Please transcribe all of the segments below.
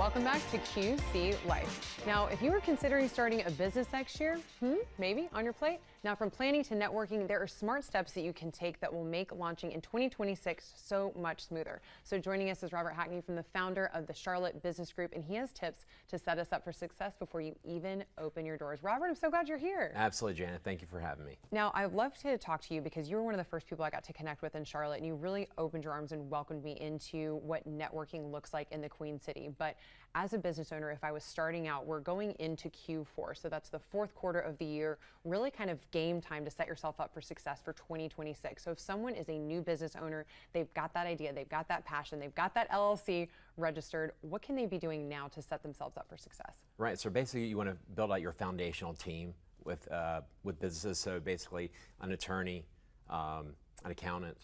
welcome back to QC Life. Now, if you were considering starting a business next year, maybe on your plate. Now, from planning to networking, there are smart steps that you can take that will make launching in 2026 so much smoother. So joining us is Robert Hackney, from the founder of the Charlotte Business Group, and he has tips to set us up for success before you even open your doors. Robert, I'm so glad you're here. Absolutely, Janet. Thank you for having me. Now, I'd love to talk to you because you were one of the first people I got to connect with in Charlotte, and you really opened your arms and welcomed me into what networking looks like in the Queen City. But as a business owner, if I was starting out, we're going into Q4, so that's the fourth quarter of the year, really kind of game time to set yourself up for success for 2026. So if someone is a new business owner, they've got that idea, they've got that passion, they've got that LLC registered, what can they be doing now to set themselves up for success? Right, so basically you want to build out your foundational team with businesses, so basically an attorney, an accountant,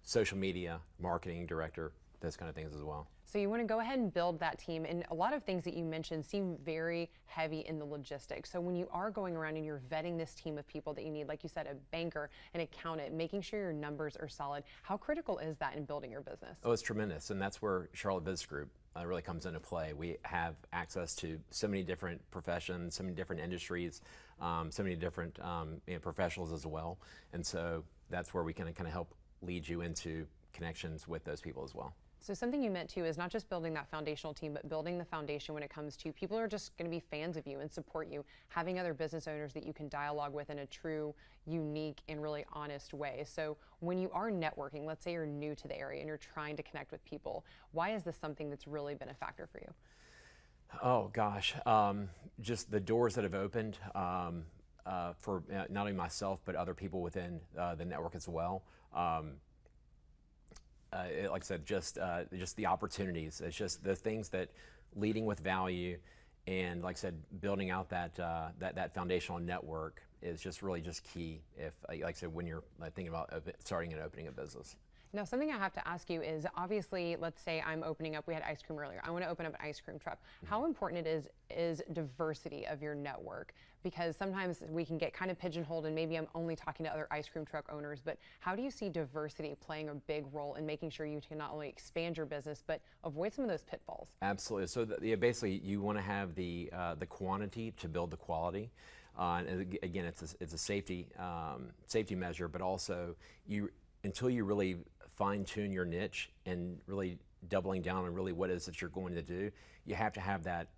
social media, marketing director, those kind of things as well. So you want to go ahead and build that team, and a lot of things that you mentioned seem very heavy in the logistics. So when you are going around and you're vetting this team of people that you need, like you said, a banker, an accountant, making sure your numbers are solid, how critical is that in building your business? Oh, it's tremendous, and that's where Charlotte Business Group really comes into play. We have access to so many different professions, so many different industries, so many different professionals as well, and so that's where we can kind of help lead you into connections with those people as well. So something you meant too is not just building that foundational team, but building the foundation when it comes to people who are just going to be fans of you and support you, having other business owners that you can dialogue with in a true, unique, and really honest way. So when you are networking, let's say you're new to the area and you're trying to connect with people, why is this something that's really been a factor for you? Oh gosh, just the doors that have opened for not only myself, but other people within the network as well. Like I said, just the opportunities. It's just the things that leading with value, and like I said, building out that foundational network is just really just key. If, like I said, when you're thinking about starting and opening a business. Now, something I have to ask you is, obviously, let's say I'm opening up, we had ice cream earlier, I want to open up an ice cream truck. How important it is diversity of your network? Because sometimes we can get kind of pigeonholed, and maybe I'm only talking to other ice cream truck owners, but how do you see diversity playing a big role in making sure you can not only expand your business, but avoid some of those pitfalls? Absolutely. So basically, you want to have the quantity to build the quality. And again, it's a safety measure, but also until you really fine-tune your niche and really doubling down on really what it is that you're going to do, you have to have that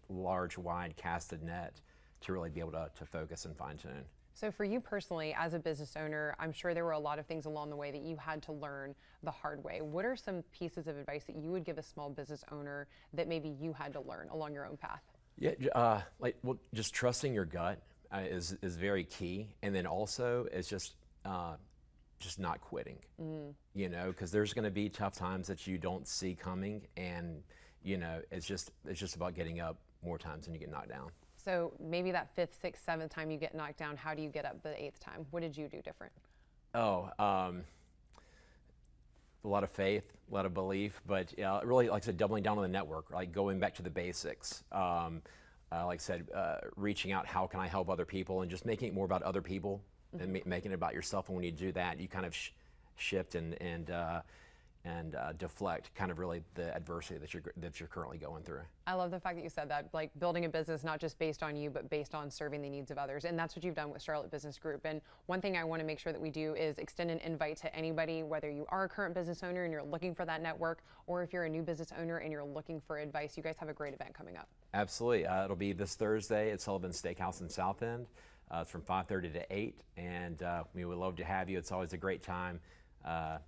large, wide casted net to really be able to focus and fine-tune. So for you personally, as a business owner, I'm sure there were a lot of things along the way that you had to learn the hard way. What are some pieces of advice that you would give a small business owner that maybe you had to learn along your own path? Yeah, just trusting your gut is very key, and then also it's just not quitting, you know, because there's going to be tough times that you don't see coming, and you know, it's just about getting up more times than you get knocked down. So maybe that fifth, sixth, seventh time you get knocked down, how do you get up the eighth time? What did you do different? Oh, a lot of faith, a lot of belief, but really, like I said, doubling down on the network, like going back to the basics. Like I said, reaching out, how can I help other people, and just making it more about other people and making it about yourself. And when you do that, you kind of shift and deflect kind of really the adversity that you're currently going through. I love the fact that you said that, like building a business not just based on you, but based on serving the needs of others. And that's what you've done with Charlotte Business Group. And one thing I want to make sure that we do is extend an invite to anybody, whether you are a current business owner and you're looking for that network, or if you're a new business owner and you're looking for advice. You guys have a great event coming up. Absolutely. It'll be this Thursday at Sullivan's Steakhouse in South End. It's from 5:30 to 8, and we would love to have you. It's always a great time.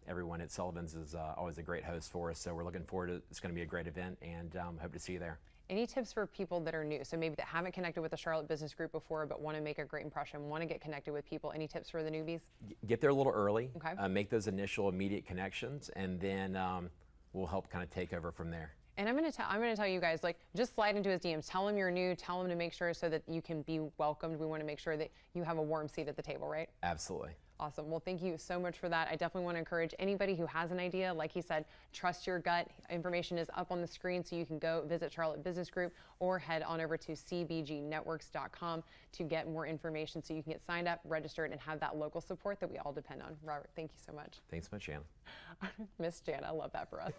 Everyone at Sullivan's is always a great host for us, so we're looking forward to it. It's going to be a great event, and hope to see you there. Any tips for people that are new, so maybe that haven't connected with the Charlotte Business Group before but want to make a great impression, want to get connected with people? Any tips for the newbies? Get there a little early. Okay. Make those initial immediate connections, and then we'll help kind of take over from there. And I'm going to tell you guys, like, just slide into his DMs. Tell him you're new. Tell him to make sure so that you can be welcomed. We want to make sure that you have a warm seat at the table, right? Absolutely. Awesome. Well, thank you so much for that. I definitely want to encourage anybody who has an idea, like he said, trust your gut. Information is up on the screen, so you can go visit Charlotte Business Group or head on over to cbgnetworks.com to get more information so you can get signed up, registered, and have that local support that we all depend on. Robert, thank you so much. Thanks so much, Jana. Miss Jana, I love that for us.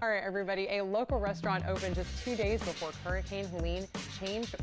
All right, everybody. A local restaurant opened just 2 days before Hurricane Helene changed